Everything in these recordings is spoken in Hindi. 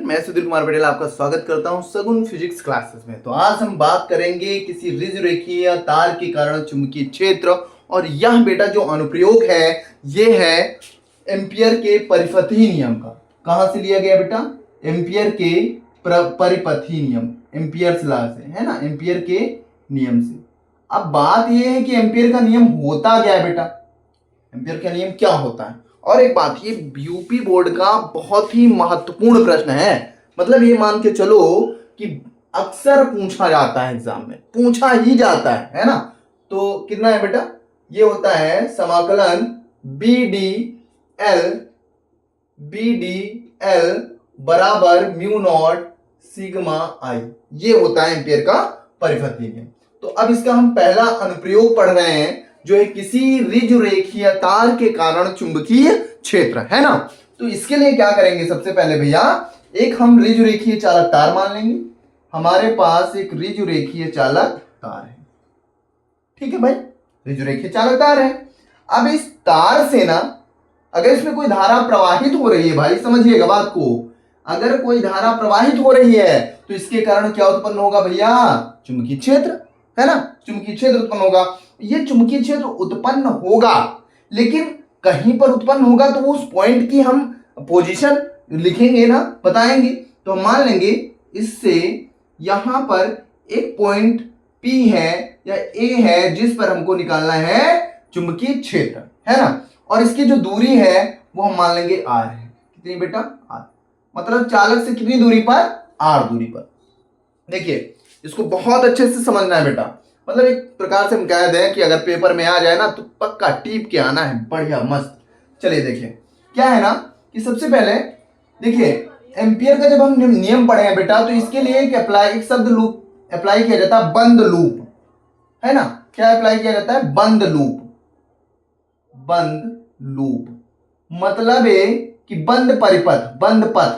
मैं सुधीर कुमार पटेल आपका स्वागत करता हूं सगुन फिजिक्स क्लासेस में। तो आज हम बात करेंगे किसी ऋजुरेखीय तार के कारण चुंबकीय क्षेत्र, और यह बेटा जो अनुप्रयोग है ये है एम्पियर के परिपथी नियम का। कहां से लिया गया बेटा? एम्पियर के परिपथी नियम, एम्पियर्स लॉ से, है ना, एम्पियर के नियम से। अब बात यह है कि एम्पियर का नियम होता क्या है बेटा? एम्पियर का नियम क्या होता है? और एक बात, ये यूपी बोर्ड का बहुत ही महत्वपूर्ण प्रश्न है। मतलब ये मान के चलो कि अक्सर पूछा जाता है, एग्जाम में पूछा ही जाता है ना। तो कितना है बेटा? ये होता है समाकलन बी डी एल बराबर म्यू नॉट सिग्मा आई। ये होता है एम्पियर का परिपथी नियम। तो अब इसका हम पहला अनुप्रयोग पढ़ रहे हैं, जो है किसी ऋजुरेखीय तार के कारण चुंबकीय क्षेत्र, है ना। तो इसके लिए क्या करेंगे? सबसे पहले भैया एक हम ऋजुरेखीय चालक तार मान लेंगे। हमारे पास एक ऋजुरेखीय चालक तार है, ठीक है भाई, ऋजुरेखीय चालक तार है। अब इस तार से ना, अगर इसमें कोई धारा प्रवाहित हो रही है, भाई समझिएगा बात को, अगर कोई धारा प्रवाहित हो रही है तो इसके कारण क्या उत्पन्न होगा भैया? चुंबकीय क्षेत्र, है ना, चुंबकीय क्षेत्र उत्पन्न होगा। ये चुंबकीय क्षेत्र उत्पन्न होगा, लेकिन कहीं पर उत्पन्न होगा तो उस पॉइंट की हम पोजीशन लिखेंगे ना, बताएंगे। तो हम मान लेंगे इससे यहां पर एक पॉइंट P है या A है जिस पर हमको निकालना है चुंबकीय क्षेत्र, है ना। और इसकी जो दूरी है वो हम मान लेंगे R है। कितनी बेटा? R। मतलब चालक से कितनी दूरी पर? R दूरी पर। देखिए इसको बहुत अच्छे से समझना है बेटा। मतलब एक प्रकार से हम कह दें कि अगर पेपर में आ जाए ना तो पक्का टीप के आना है, बढ़िया मस्त। चलिए देखिए क्या है ना कि सबसे पहले देखिए एम्पियर का जब हम नियम पढ़े हैं बेटा, तो इसके लिए एक शब्द लूप अप्लाई किया जाता है, बंद लूप, है ना। क्या अप्लाई किया जाता है? बंद लूप। बंद लूप मतलब है कि बंद परिपथ, बंद पथ,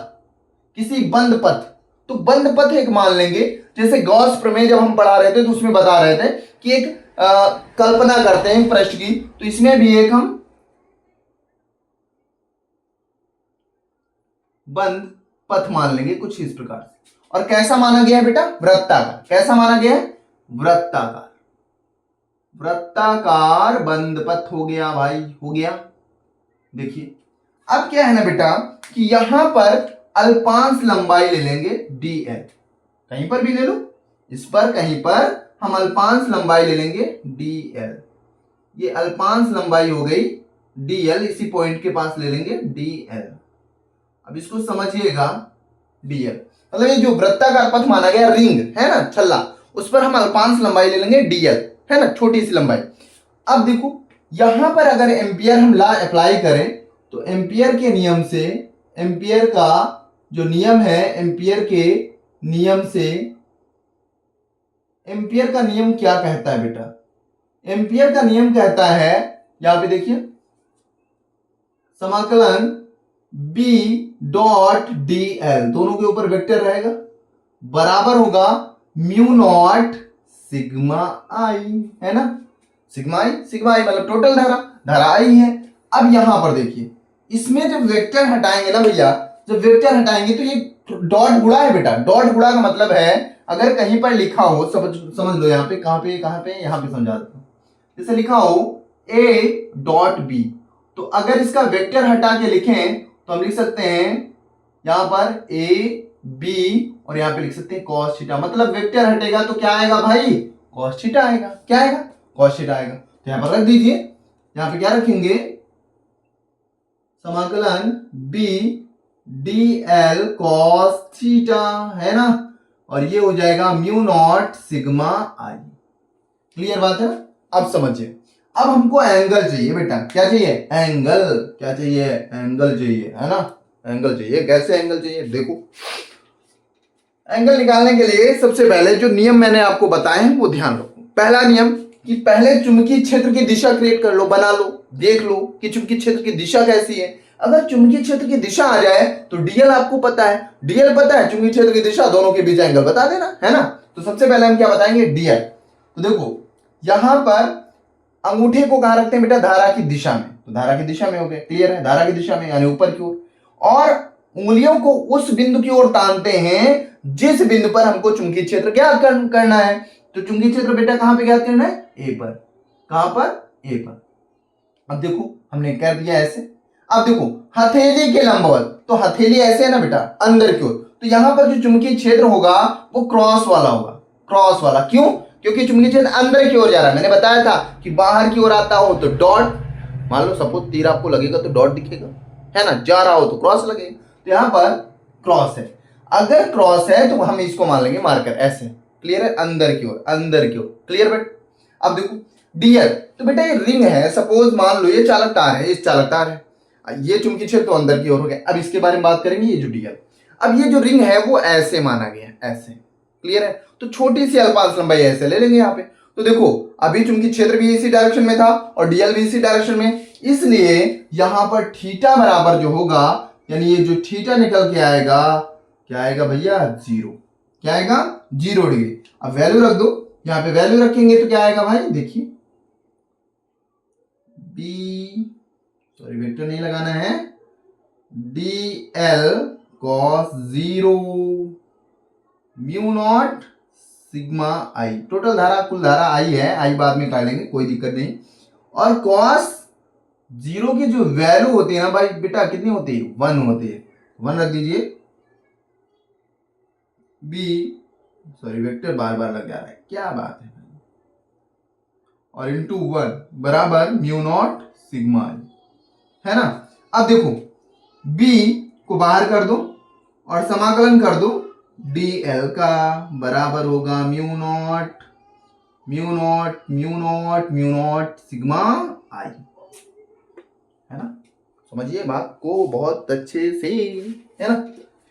किसी बंद पथ। तो बंद पथ एक मान लेंगे, जैसे गॉस प्रमेय जब हम पढ़ा रहे थे तो उसमें बता रहे थे कि एक कल्पना करते हैं पृष्ठ की, तो इसमें भी एक हम बंद पथ मान लेंगे कुछ इस प्रकार से। और कैसा माना गया है बेटा? वृत्ताकार। कैसा माना गया है? वृत्ताकार। वृत्ताकार बंद पथ हो गया भाई, हो गया। देखिए अब क्या है ना बेटा कि यहां पर अल्पांश लंबाई ले लेंगे dl, कहीं पर भी ले लो, इस पर कहीं पर हम अल्पांश लंबाई ले लेंगे dl। ये अल्पांश लंबाई हो गई dl, इसी पॉइंट के पास ले लेंगे dl। अब इसको समझिएगा, dl मतलब ये जो वृत्ताकार पथ माना गया, रिंग है ना, छल्ला, उस पर हम अल्पांश लंबाई ले लेंगे dl, है ना, छोटी सी लंबाई। अब देखो यहां पर अगर एम्पियर हम लॉ अप्लाई करें तो एम्पियर के नियम से, एम्पियर का जो नियम है, एम्पियर के नियम से, एम्पियर का नियम क्या कहता है बेटा? एम्पियर का नियम कहता है, यहां पे देखिए, समाकलन B डॉट dl, दोनों के ऊपर वेक्टर रहेगा, बराबर होगा म्यू नॉट सिग्मा आई, है ना। सिग्मा आई मतलब टोटल धारा आई है। अब यहां पर देखिए, इसमें जब वेक्टर हटाएंगे ना भैया, जब वेक्टर हटाएंगे तो ये डॉट गुणा है बेटा। डॉट गुणा का मतलब है, अगर कहीं पर लिखा हो, समझ लो यहाँ पे, कहां पे यहाँ पे समझा देता हूं। जैसे लिखा हो A डॉट B, तो अगर इसका वेक्टर हटा के लिखें तो हम लिख सकते हैं यहां पर A B, और यहां पे लिख सकते हैं cos थीटा। मतलब वेक्टर हटेगा तो क्या आएगा भाई? cos थीटा आएगा। क्या आएगा? cos थीटा आएगा। तो यहां पर रख दीजिए, यहां पे क्या रखेंगे? समाकलन B dl cos थीटा, है ना, और ये हो जाएगा म्यू नॉट सिग्मा आई। क्लियर बात है ना? अब समझिए, अब हमको एंगल चाहिए बेटा। क्या चाहिए? एंगल। क्या चाहिए? एंगल चाहिए, है ना, एंगल चाहिए। कैसे एंगल चाहिए? देखो एंगल निकालने के लिए सबसे पहले जो नियम मैंने आपको बताए हैं वो ध्यान रखो। पहला नियम कि पहले चुंबकीय क्षेत्र की दिशा क्रिएट कर लो, बना लो, देख लो कि चुंबकीय क्षेत्र की दिशा कैसी है। अगर चुंबकीय क्षेत्र की दिशा आ जाए तो डीएल आपको पता है, डीएल पता है, चुंबकीय क्षेत्र की दिशा, दोनों के बीच एंगल बता देना, है ना। तो सबसे पहले हम क्या बताएंगे? डीएल। तो देखो यहां पर अंगूठे को कहां रखते हैं बेटा? धारा की दिशा में, तो धारा की दिशा में हो गए, क्लियर है, धारा की दिशा में यानी ऊपर की ओर। और उंगलियों को उस बिंदु की ओर तानते हैं जिस बिंदु पर हमको चुंबकीय क्षेत्र ज्ञात करना है। तो चुंबकीय क्षेत्र बेटा कहां पे ज्ञात करना है? ए पर। कहां पर? ए पर। अब देखो हमने कर दिया ऐसे। अब देखो हथेली के लंबवत, तो हथेली ऐसे है ना बेटा अंदर की ओर, तो यहां पर जो चुंबकीय क्षेत्र होगा वो क्रॉस वाला होगा। क्रॉस वाला क्यों? क्योंकि चुंबकीय क्षेत्र अंदर की ओर जा रहा है। मैंने बताया था कि बाहर की ओर आता हो तो डॉट, मान लो सपोज तीर आपको लगेगा तो डॉट दिखेगा, है ना, जा रहा हो तो क्रॉस लगेगा। तो यहां पर क्रॉस है। अगर क्रॉस है तो हम इसको मान लेंगे मार्कर ऐसे। क्लियर है? अंदर की ओर, अंदर की ओर। क्लियर बेटा? अब देखो डीएल, तो बेटा ये रिंग है, सपोज मान लो ये चालक तार है, इस चालक तार है, ये चुंबकीय क्षेत्र तो अंदर की ओर हो गया। अब इसके बारे में बात करेंगे, ये जो डीएल, अब ये जो रिंग है वो ऐसे माना गया, ऐसे। क्लियर है? तो छोटी सी अल्पांश लंबाई ऐसे ले लेंगे यहाँ पे। तो देखो अभी चुंबकीय क्षेत्र भी इसी डायरेक्शन में था और डीएल भी इसी डायरेक्शन में, इसलिए यहां पर थीटा बराबर जो होगा, यानी ये जो थीटा निकल के आएगा, क्या आएगा भैया? 0। क्या आएगा? 0 डिग्री। अब वैल्यू रख दो, यहां पे वैल्यू रखेंगे तो क्या आएगा भाई? देखिए बी, सॉरी वेक्टर नहीं लगाना है, D L cos 0 mu naught sigma I. Total धारा, कुल धारा आई है, आई बाद में काट लेंगे, कोई दिक्कत नहीं। और कॉस 0 की जो वैल्यू होती है ना भाई बेटा, कितनी होती है? 1 होती है। 1 रख दीजिए। बी, सॉरी वेक्टर बार बार लग जा रहा है, क्या बात है। और इंटू 1 बराबर म्यू नॉट सिग्मा आई, है ना। अब देखो b को बाहर कर दो और समाकलन कर दो, dl का बराबर होगा mu naught mu naught mu naught mu naught sigma I, है ना। समझिए बात को बहुत अच्छे से, है ना।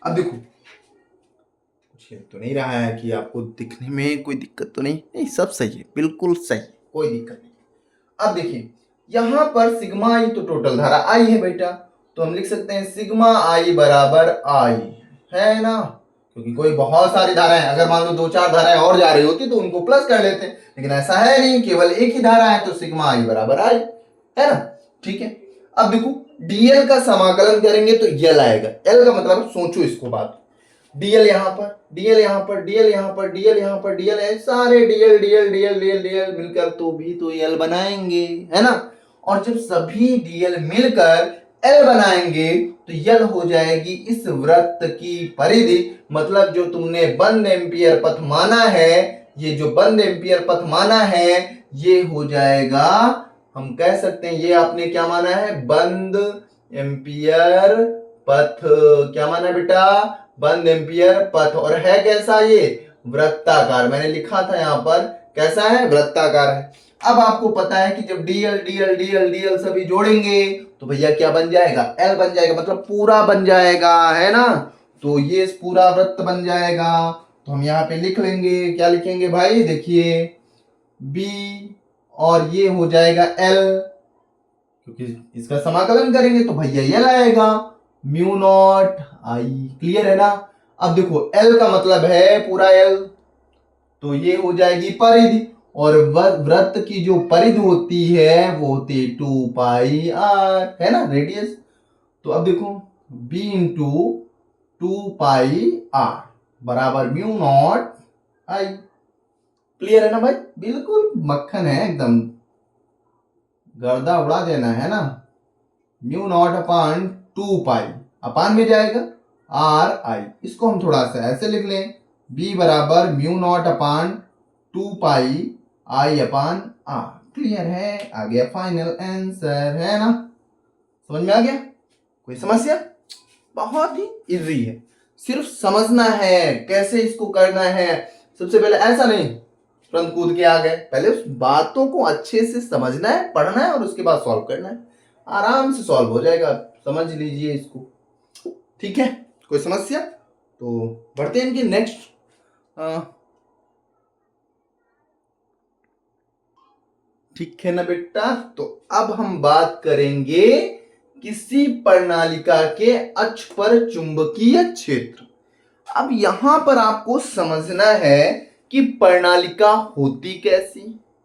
अब देखो कुछ तो नहीं रहा है कि आपको दिखने में कोई दिक्कत तो नहीं, नहीं सब सही है, बिल्कुल सही, कोई दिक्कत नहीं। अब देखिए यहां पर सिग्मा आई तो टोटल धारा आई है बेटा, तो हम लिख सकते हैं सिग्मा आई बराबर आई, है ना। क्योंकि कोई बहुत सारी धाराएं, अगर मान लो 2-4 धाराएं और जा रही होती तो उनको प्लस कर लेते, लेकिन ऐसा है नहीं, केवल एक ही धारा है, तो सिग्मा आई बराबर आई, है ना। ठीक है। अब देखो डीएल का समाकलन करेंगे तो यल आएगा। एल का मतलब सोचो इसको बात, डीएल यहां पर, डीएल यहां पर, डीएल यहां पर, डीएल यहां पर, डीएल है, सारे DL DL DL DL DL मिलकर तो भी तो एल बनाएंगे, है ना। और जब सभी डीएल मिलकर एल बनाएंगे तो यल हो जाएगी इस वृत्त की परिधि, मतलब जो तुमने बंद एम्पियर पथ माना है, ये जो बंद एम्पियर पथ माना है ये हो जाएगा, हम कह सकते हैं ये आपने क्या माना है? बंद एम्पियर पथ। क्या माना है बेटा? बंद एम्पियर पथ। और है कैसा? ये वृत्ताकार, मैंने लिखा था यहां पर, कैसा है? वृत्ताकार है। अब आपको पता है कि जब डीएल डीएल डीएल डीएल सभी जोड़ेंगे तो भैया क्या बन जाएगा? एल बन जाएगा, मतलब पूरा बन जाएगा, है ना। तो ये पूरा वृत्त बन जाएगा। तो हम यहाँ पे लिख लेंगे, क्या लिखेंगे भाई? देखिए बी और ये हो जाएगा एल, क्योंकि इसका समाकलन करेंगे तो भैया ये आएगा म्यू नॉट आई। क्लियर है ना। अब देखो एल का मतलब है पूरा एल, तो ये हो जाएगी परिधि, और वृत्त की जो परिधि होती है वो होती है 2 पाई आर, है ना, रेडियस। तो अब देखो b इंटू 2 पाई आर बराबर म्यू नॉट आई। क्लियर है ना भाई? बिल्कुल मक्खन है एकदम, गर्दा उड़ा देना, है ना। म्यू नॉट अपान 2 पाई, अपान में जाएगा आर आई, इसको हम थोड़ा सा ऐसे लिख लें, b बराबर mu naught upon 2 pi I upon R. Clear है, आ गया फाइनल आंसर, है ना। समझ में आ गया? कोई समस्या? बहुत ही इजी है, सिर्फ समझना है कैसे इसको करना है। सबसे पहले ऐसा नहीं तुरंत कूद के आ गए, पहले उस बातों को अच्छे से समझना है, पढ़ना है और उसके बाद सॉल्व करना है, आराम से सॉल्व हो जाएगा। समझ लीजिए इसको, ठीक है। कोई समस्या? तो बढ़ते हैं इनकी नेक्स्ट। ठीक है ना बेटा। तो अब हम बात करेंगे किसी प्रणालिका के अक्ष पर चुंबकीय क्षेत्र। अब यहां पर आपको समझना है कि प्रणालिका होती कैसी,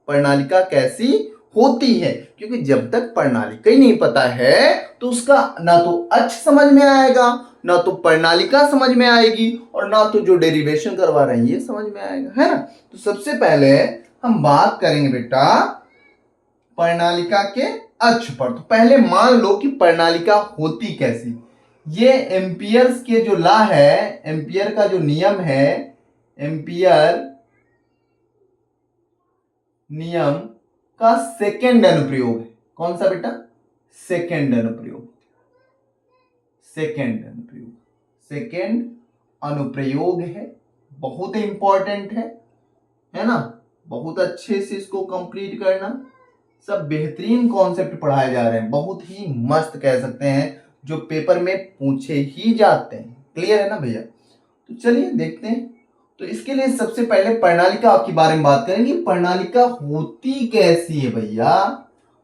प्रणालिका कैसी होती है, क्योंकि जब तक प्रणालिका ही नहीं पता है तो उसका ना तो अक्ष समझ में आएगा, ना तो प्रणालिका समझ में आएगी और ना तो जो डेरिवेशन करवा रहे हैं ये समझ में आएगा, है ना। तो सबसे पहले हम बात करेंगे बेटा प्रणालिका के अक्ष पर। तो पहले मान लो कि प्रणालिका होती कैसी। ये एम्पियर्स के जो लॉ है, एम्पियर का जो नियम है, एम्पियर नियम का सेकेंड अनुप्रयोग है। कौन सा बेटा? सेकेंड अनुप्रयोग। सेकेंड अनुप्रयोग, सेकेंड अनुप्रयोग है, बहुत इंपॉर्टेंट है ना। बहुत अच्छे से इसको कंप्लीट करना। सब बेहतरीन कॉन्सेप्ट पढ़ाए जा रहे हैं, बहुत ही मस्त कह सकते हैं, जो पेपर में पूछे ही जाते हैं। क्लियर है ना भैया? तो चलिए देखते हैं। तो इसके लिए सबसे पहले प्रणालिका के बारे में बात करेंगे। प्रणालिका होती कैसी है भैया?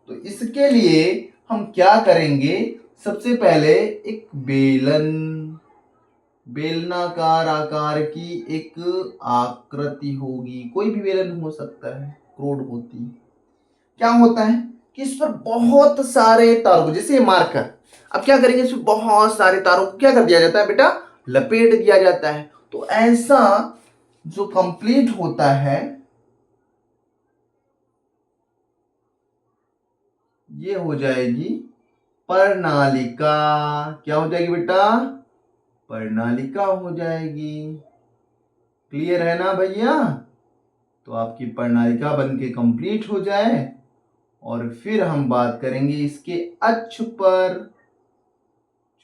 तो इसके लिए हम क्या करेंगे, सबसे पहले एक बेलनाकार आकार की एक आकृति होगी, कोई भी बेलन हो सकता है, क्रोड होती। क्या होता है कि इस पर बहुत सारे तारों को, जैसे मार्कर, अब क्या करेंगे, इसमें बहुत सारे तारों को क्या कर दिया जाता है बेटा? लपेट दिया जाता है। तो ऐसा जो कंप्लीट होता है ये हो जाएगी प्रणालिका। क्या हो जाएगी बेटा? प्रणालिका हो जाएगी। क्लियर है ना भैया? तो आपकी प्रणालिका बन के कंप्लीट हो जाए और फिर हम बात करेंगे इसके अक्ष पर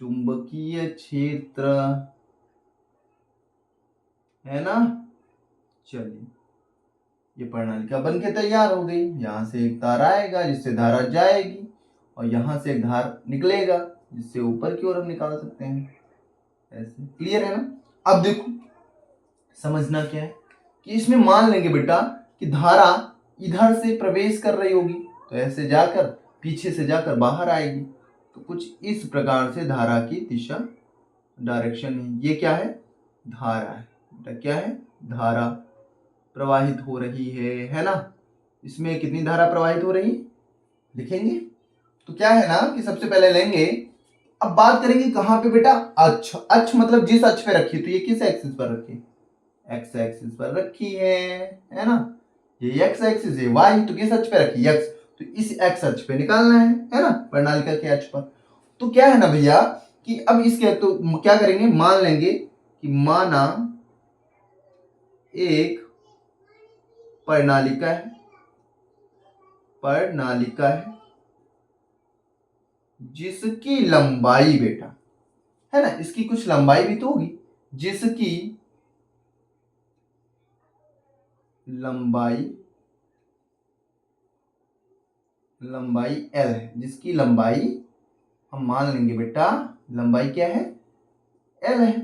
चुंबकीय क्षेत्र, है ना। चलिए, ये प्रणालिका बन के तैयार हो गई। यहां से एक तार आएगा जिससे धारा जाएगी और यहां से एक धार निकलेगा जिससे ऊपर की ओर हम निकाल सकते हैं ऐसे। क्लियर है ना? अब देखो, समझना क्या है कि इसमें मान लेंगे बेटा कि धारा इधर से प्रवेश कर रही होगी, तो ऐसे जाकर पीछे से जाकर बाहर आएगी। तो कुछ इस प्रकार से धारा की दिशा, डायरेक्शन है। ये क्या है? धारा है बेटा। क्या है? धारा प्रवाहित हो रही है ना। इसमें कितनी धारा प्रवाहित हो रही लिखेंगे। तो क्या है ना कि सबसे पहले लेंगे, अब बात करेंगे कहां पे बेटा? अक्ष। अक्ष मतलब जिस अक्ष पे रखी, तो ये किस एक्सिस पर रखी? एक्स एक्सिस पर रखी है ना। ये एक्स एक्सिस है, वाई तो किस अक्ष पे रखी? एक्स। तो इस एक्स अक्ष पे निकालना है ना, प्रणालिका के अक्ष पर। तो क्या है ना भैया कि अब इसके तो क्या करेंगे, मान लेंगे कि माना एक प्रणालिका है, प्रणालिका है जिसकी लंबाई बेटा, है ना, इसकी कुछ लंबाई भी तो होगी, जिसकी लंबाई एल है, जिसकी लंबाई हम मान लेंगे बेटा, लंबाई क्या है? एल है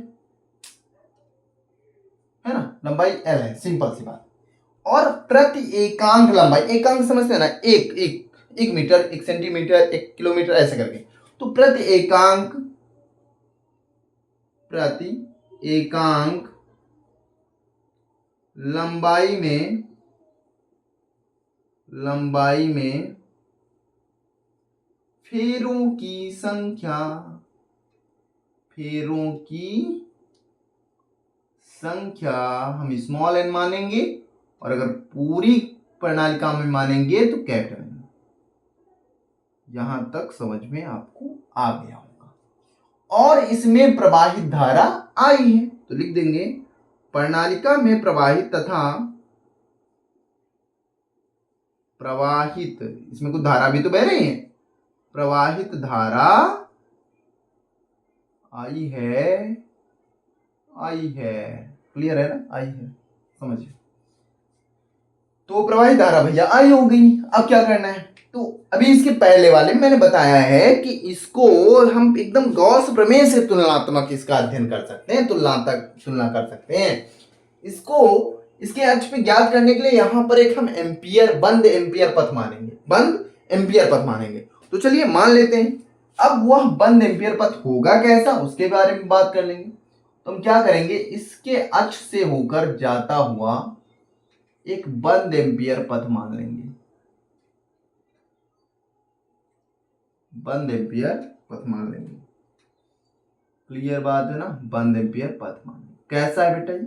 ना, लंबाई एल है, सिंपल सी बात। और प्रति एकांक लंबाई, एकांक समझते हैं ना, एक मीटर, एक सेंटीमीटर, एक किलोमीटर, ऐसे करके। तो प्रति एकांक लंबाई में फेरों की संख्या हम स्मॉल एन मानेंगे, और अगर पूरी प्रणालिका में मानेंगे तो कैपिटल एन। यहां तक समझ में आपको आ गया होगा। और इसमें प्रवाहित धारा आई है, तो लिख देंगे प्रणालिका में प्रवाहित, इसमें कुछ धारा भी तो बह रही है, प्रवाहित धारा आई है। क्लियर है ना? आई है, समझिए। तो प्रवाहित धारा भैया आई हो गई। अब क्या करना है, तो अभी इसके पहले वाले में मैंने बताया है कि इसको हम एकदम गॉस प्रमेय से तुलनात्मक इसका अध्ययन कर सकते हैं, तुलना कर सकते हैं। इसको इसके अक्ष पे ज्ञात करने के लिए यहां पर एक हम बंद एम्पियर पथ मानेंगे। तो चलिए मान लेते हैं। अब वह बंद एम्पियर पथ होगा कैसा, उसके बारे में बात कर लेंगे। तो हम क्या करेंगे, इसके अक्ष से होकर जाता हुआ एक बंद एम्पियर पथ मान लेंगे। बंद एम्पियर पथ मान लेंगे। क्लियर बात है ना, बंद एम्पियर पथ मान। कैसा है बेटा, ये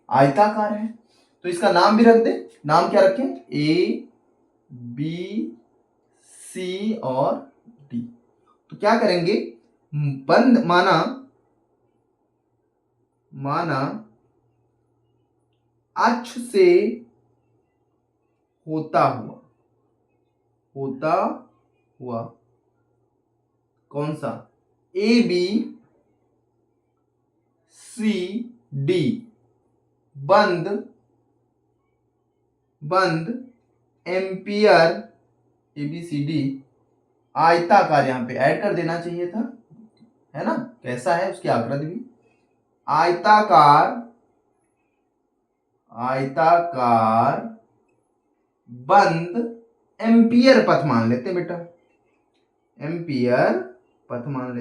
आयताकार है, तो इसका नाम भी रख दे। नाम क्या रखें, ए बी सी और डी। तो क्या करेंगे, बंद माना अक्ष से होता हुआ कौन सा, ए बी सी डी बंद ampere, A B C D आयताकार, यहां पे ऐड कर देना चाहिए था, है ना। कैसा है उसकी आकृति भी, आयताकार बंद एम्पियर पथ मान लेते हैं बेटा, एम्पियर पथ मान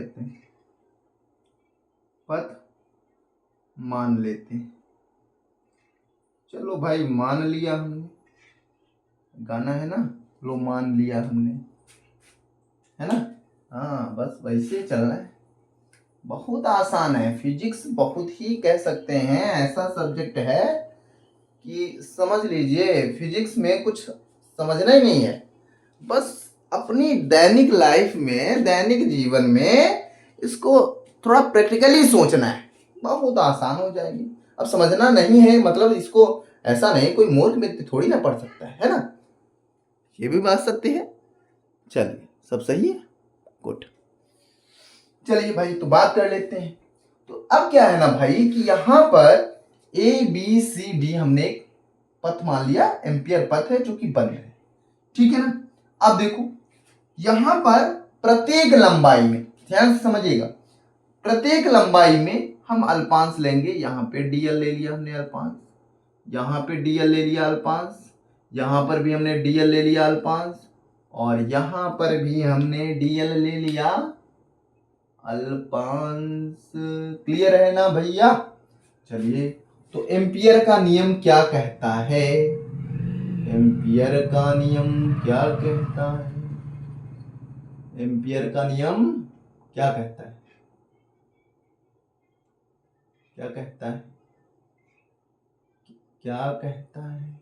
लेते हैं, चलो भाई मान लिया हमने, गाना है ना, लो मान लिया हमने, है ना। हाँ बस वैसे चलना है, बहुत आसान है फिजिक्स, बहुत ही कह सकते हैं ऐसा सब्जेक्ट है कि समझ लीजिए फिजिक्स में कुछ समझना ही नहीं है, बस अपनी दैनिक लाइफ में, दैनिक जीवन में इसको थोड़ा प्रैक्टिकली सोचना है, बहुत आसान हो जाएगी। अब समझना नहीं है मतलब इसको ऐसा नहीं, कोई मूर्ख व्यक्ति थोड़ी ना पढ़ सकता है ना, ये भी बात सत्य है। चलिए सब सही है, गुड। चलिए भाई तो बात कर लेते हैं। तो अब क्या है ना भाई कि यहां पर ए बी सी डी हमने एक पथ मान लिया, एम्पियर पथ है जो कि बंद है, ठीक है ना। अब देखो यहां पर प्रत्येक लंबाई में, ध्यान से समझिएगा, प्रत्येक लंबाई में हम अल्पांश लेंगे। यहां पे डीएल ले लिया हमने अल्पांश, यहां पे डीएल ले लिया अल्पांश, यहां पर भी हमने डीएल ले लिया अल्पांश, और यहां पर भी हमने डीएल ले लिया अल्पांश। क्लियर है ना भैया। चलिए तो एम्पियर का नियम क्या कहता है, एम्पियर का नियम क्या कहता है, एम्पियर का नियम क्या कहता है, क्या कहता है, क्या कहता है,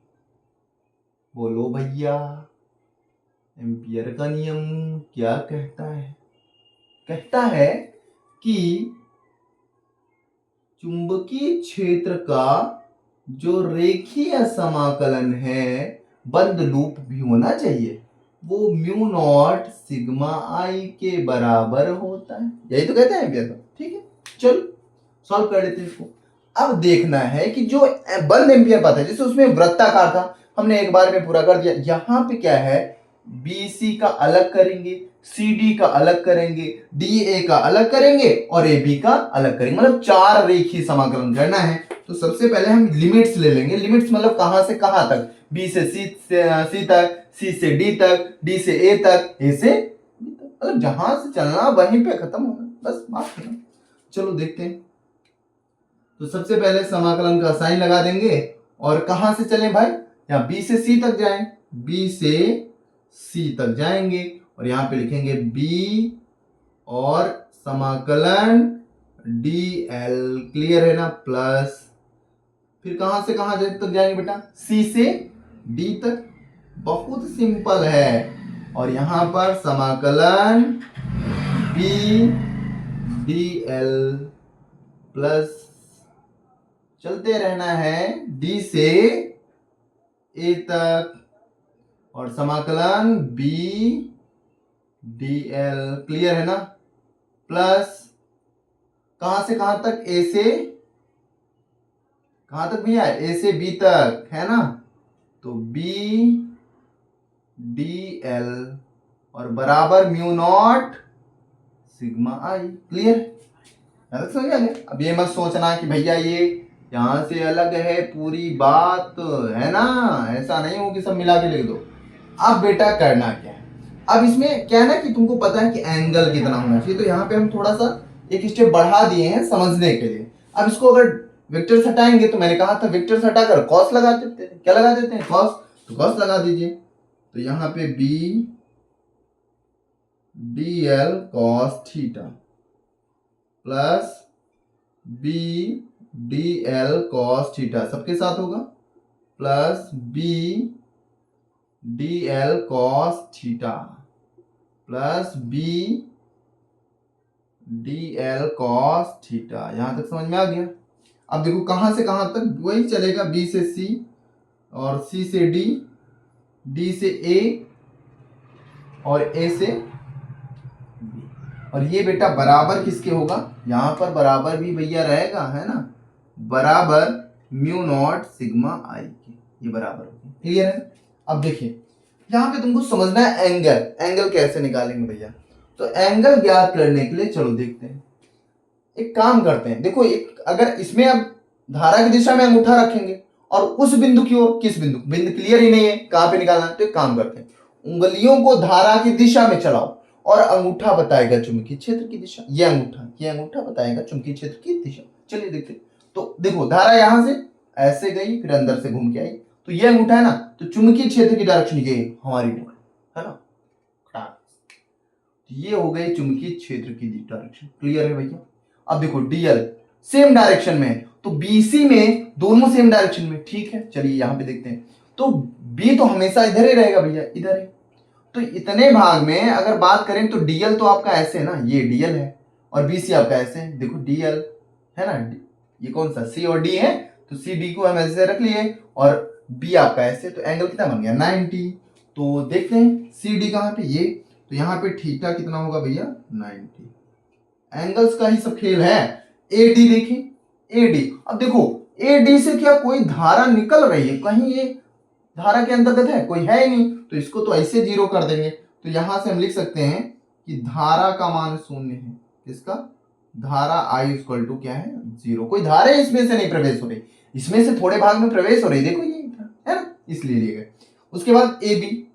बोलो भैया, एम्पियर का नियम क्या कहता है। कहता है कि चुंबकीय क्षेत्र का जो रेखीय समाकलन है बंद लूप भी होना चाहिए, वो म्यू नॉट सिग्मा आई के बराबर होता है, यही तो कहते हैं एम्पियर का। ठीक है चलो सॉल्व कर लेते हैं इसको। अब देखना है कि जो बंद एम्पियर पथ है, जैसे उसमें वृत्ताकार था, हमने एक बार में पूरा कर दिया। यहां पे क्या है, BC का अलग करेंगे, CD का अलग करेंगे, DA का अलग करेंगे और AB का अलग करेंगे, मतलब 4 रेखीय समाकलन करना है। तो सबसे पहले हम लिमिट्स ले लेंगे। लिमिट्स मतलब कहां से कहां तक, B से C तक, C से D तक, D से A तक, A से B तक, मतलब जहां से चलना वहीं पे खत्म होना, बस बात खत्म। चलो देखते हैं। तो सबसे पहले समाकलन का साइन लगा देंगे और कहां से चलें भाई, यहाँ B से C तक जाएं, B से C तक जाएंगे और यहां पे लिखेंगे B और समाकलन DL, क्लियर है ना, प्लस फिर कहां से कहां तक जाएंगे बेटा, C से D तक, बहुत सिंपल है। और यहां पर समाकलन B DL प्लस चलते रहना है D से A तक और समाकलन B DL, क्लियर है ना, प्लस कहां से कहां तक, A से कहां तक भैया, A से B तक, है ना, तो B DL और बराबर म्यू नॉट सिग्मा आई, क्लियर समझ आ गया। अब ये मत सोचना कि भैया ये यहां से अलग है पूरी बात, है ना, ऐसा नहीं हो कि सब मिला के लिख दो। अब बेटा करना क्या है, अब इसमें क्या है ना कि तुमको पता है कि एंगल कितना होना चाहिए, तो यहाँ पे हम थोड़ा सा एक स्टेप बढ़ा दिए हैं समझने के लिए। अब इसको अगर वेक्टर्स हटाएंगे तो मैंने कहा था वेक्टर्स हटाकर कॉस लगा देते हैं, क्या लगा देते हैं, कॉस, तो कॉस लगा दीजिए। तो यहाँ पे B DL cos theta plus B D L cos theta सबके साथ होगा, plus B D L cos theta plus B D L cos theta. यहां तक समझ में आ गया। अब देखो कहां से कहां तक वही चलेगा, बी से सी और सी से डी, डी से ए और ए से बी। और ये बेटा बराबर किसके होगा, यहां पर बराबर भी भैया रहेगा, है ना, बराबर म्यू नॉट सिग्मा आई के, ये बराबर हो गया। क्लियर है। अब देखिए यहां पे तुमको समझना है एंगल, एंगल कैसे निकालेंगे भैया। तो एंगल ज्ञात करने के लिए चलो देखते हैं, एक काम करते हैं। देखो एक अगर इसमें अब धारा की दिशा में अंगूठा रखेंगे और उस बिंदु की ओर, किस बिंदु, बिंदु क्लियर ही नहीं है कहां पे निकालना है, तो एक काम करते हैं, उंगलियों को धारा की दिशा में चलाओ और अंगूठा बताएगा चुंबकीय क्षेत्र की दिशा। ये अंगूठा बताएगा चुंबकीय क्षेत्र की दिशा। चलिए देखते हैं। तो देखो धारा यहां से ऐसे गई, फिर अंदर से घूम के आई, तो ये अंगूठा है ना, तो चुंबकीय क्षेत्र की डायरेक्शन ये हमारी ओर है ना, ये हो गई चुंबकीय क्षेत्र की डायरेक्शन। क्लियर है भैया। अब देखो डीएल सेम डायरेक्शन में है, तो बीसी में दोनों सेम डायरेक्शन में, ठीक है। चलिए यहां पे देखते हैं, तो बी तो हमेशा इधर ही रहेगा भैया, इधर है। तो इतने भाग में अगर बात करें तो डीएल तो आपका ऐसे है ना, ये डीएल है, और बीसी आपका ऐसे है। देखो डीएल है ना, ये कौन सा, सी और डी है, तो सी डी को हम ऐसे रख लिए और बी आपका ऐसे, तो एंगल कितना बन गया 90। तो देखते हैं सी डी कहां पे, ये, तो यहाँ पे थीटा कितना होगा भैया 90। एंगल्स का ही सब खेल है। ए डी देखिए, ए डी, अब देखो ए डी से क्या कोई धारा निकल रही है, कहीं ये धारा के अंतर्गत है, कोई है ही नहीं, तो इसको तो ऐसे जीरो कर देंगे। तो यहां से हम लिख सकते हैं कि धारा का मान शून्य है, किसका, धारा आई इक्वल टू क्या है, जीरो। कोई धारा इसमें से नहीं प्रवेश हो रही, इसमें से थोड़े भाग में प्रवेश हो रही, देखो ये है ना, इसलिए लिए गए। उसके बाद ए बी,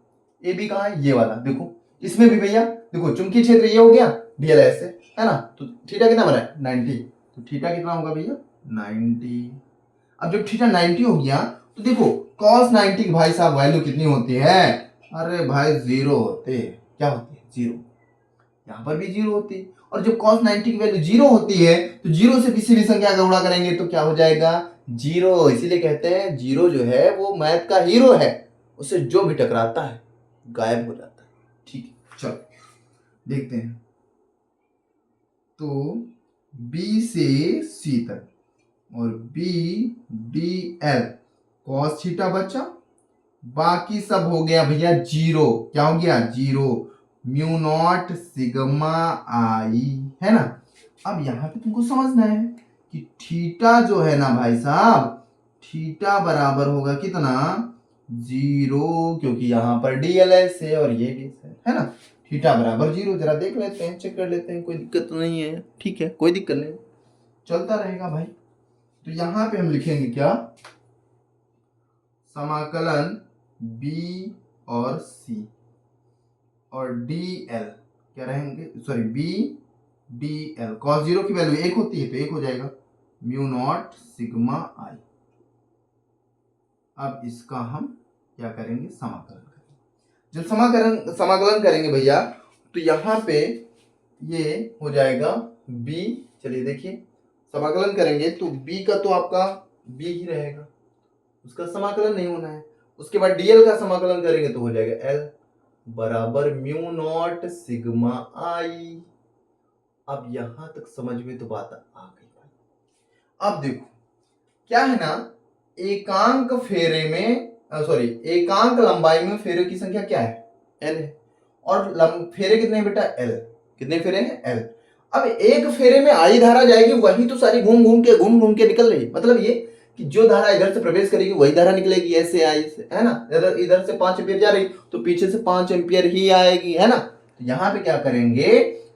ए बी कहाँ है, ये वाला, देखो इसमें भी भैया देखो चुंबकीय क्षेत्र ये हो गया, डीएल ऐसे है ना, तो थीटा कितना बना है 90, तो थीटा कितना होगा भैया 90। अब जब थीटा 90 हो गया तो देखो cos 90 की भाई साहब वैल्यू कितनी होती है, अरे भाई जीरो होते, क्या होती है जीरो, यहां पर भी जीरो होती है। और जब cos 90 की वैल्यू जीरो होती है तो जीरो से किसी भी संख्या का गुणा करेंगे तो क्या हो जाएगा जीरो। इसीलिए कहते हैं जीरो जो है वो मैथ का हीरो है, उससे जो भी टकराता है गायब हो जाता है। ठीक है, चलो देखते हैं। तो B से C तक और B D L cos theta बचा, बाकी सब हो गया भैया जीरो। क्या हो गया zero, mu naught sigma I, है ना। अब यहां पे तुमको समझना है कि थीटा जो है ना भाई साहब, थीटा बराबर होगा कितना जीरो, क्योंकि यहां पर डीएलएस है और ये भी है ना, थीटा बराबर जीरो। जरा देख लेते हैं, चेक कर लेते हैं, कोई दिक्कत तो नहीं है, ठीक है, कोई दिक्कत नहीं, चलता रहेगा भाई। तो यहां पे हम लिखेंगे क्या, समाकलन बी और सी और डी एल क्या रहेंगे, sorry B D L, cos zero की वैल्यू एक होती है तो एक हो जाएगा म्यू नॉट सिग्मा आई। अब इसका हम क्या करेंगे, समाकलन करेंगे। जब समाकलन करेंगे भैया तो यहां पे ये हो जाएगा b, चलिए देखिए समाकलन करेंगे तो b का तो आपका b ही रहेगा, उसका समाकलन नहीं होना है। उसके बाद dl का समाकलन करेंगे तो हो जाएगा l बराबर म्यू नॉट सिग्मा आई। अब यहां तक समझ में तो बात आ गई भाई। अब देखो क्या है ना, एकांक फेरे में सॉरी एकांक लंबाई में फेरे की संख्या क्या है l है, और फेरे कितने बेटा l, कितने फेरे हैं l। अब एक फेरे में आई धारा जाएगी, वही तो सारी घूम घूम के निकल रही है, मतलब ये कि जो धारा इधर से प्रवेश करेगी वही धारा निकलेगी, ऐसे आई से, है ना, इधर से 5 एम्पियर जा रही तो पीछे से 5 एम्पियर ही आएगी, है ना। तो यहाँ पे क्या करेंगे,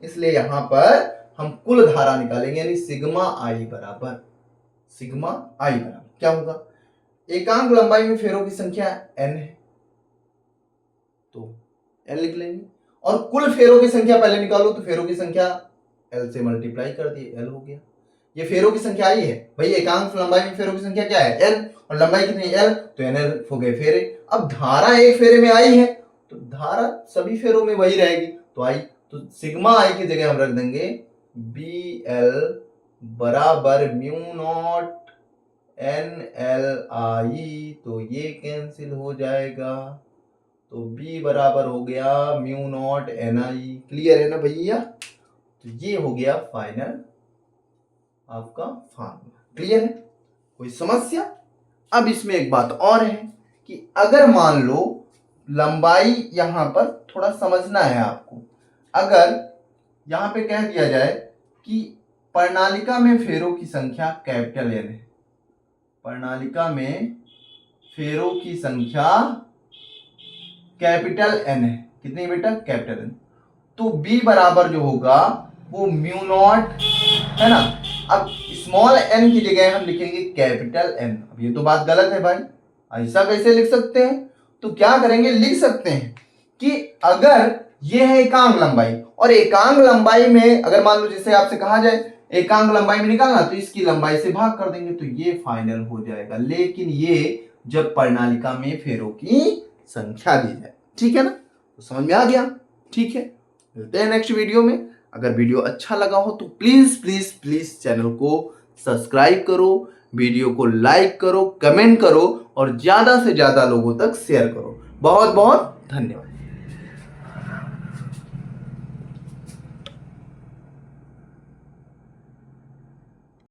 इसलिए यहाँ पर हम कुल धारा निकालेंगे, यानी सिग्मा आई बराबर क्या होगा, एकांक लंबाई में फेरों की संख्या n है तो n लिख लेंगे, और कुल फेरों की संख्या पहले निकालो तो फेरों की संख्या l से मल्टीप्लाई कर दिए, l हो गया। ये फेरों की संख्या आई है भाई, एकांक लंबाई में फेरों की संख्या क्या है n, और लंबाई कितनी है l, तो nl हो गए फेरे। अब धारा एक फेरे में आई है तो धारा सभी फेरों में वही रहेगी, तो आई, तो सिग्मा आई की जगह हम रख देंगे bl बराबर म्यू नॉट NLI, तो ये कैंसिल हो जाएगा, तो B बराबर हो गया म्यू नॉट NI। क्लियर है ना भैया? तो ये हो गया फाइनल आपका फार्मूला। क्लियर है? कोई समस्या? अब इसमें एक बात और है कि अगर मान लो लंबाई, यहां पर थोड़ा समझना है आपको, अगर यहां पे कह दिया जाए कि प्रणालिका में फेरों की संख्या कैपिटल N है, प्रणालिका में फेरों की संख्या कैपिटल N है, कितनी बेटा? Capital N। तो B बराबर जो होगा वो म्यू नॉट है ना। अब स्मॉल n की जगह हम लिखेंगे कैपिटल N। अब ये तो बात गलत है भाई, ऐसा कैसे लिख सकते हैं? तो क्या करेंगे, लिख सकते हैं कि अगर ये है एकांक लंबाई, और एकांक लंबाई में अगर मान लो जैसे आपसे कहा जाए एकांक लंबाई में निकालना, तो इसकी लंबाई से भाग कर देंगे, तो ये फाइनल हो जाएगा। लेकिन ये जब प्रणालिका में फेरों की संख्या दी जाए। ठीक है ना? तो समझ में आ गया? ठीक है, मिलते हैं नेक्स्ट वीडियो में। अगर वीडियो अच्छा लगा हो तो प्लीज प्लीज प्लीज चैनल को सब्सक्राइब करो, वीडियो को लाइक करो, कमेंट करो और ज्यादा से ज्यादा लोगों तक शेयर करो। बहुत बहुत धन्यवाद।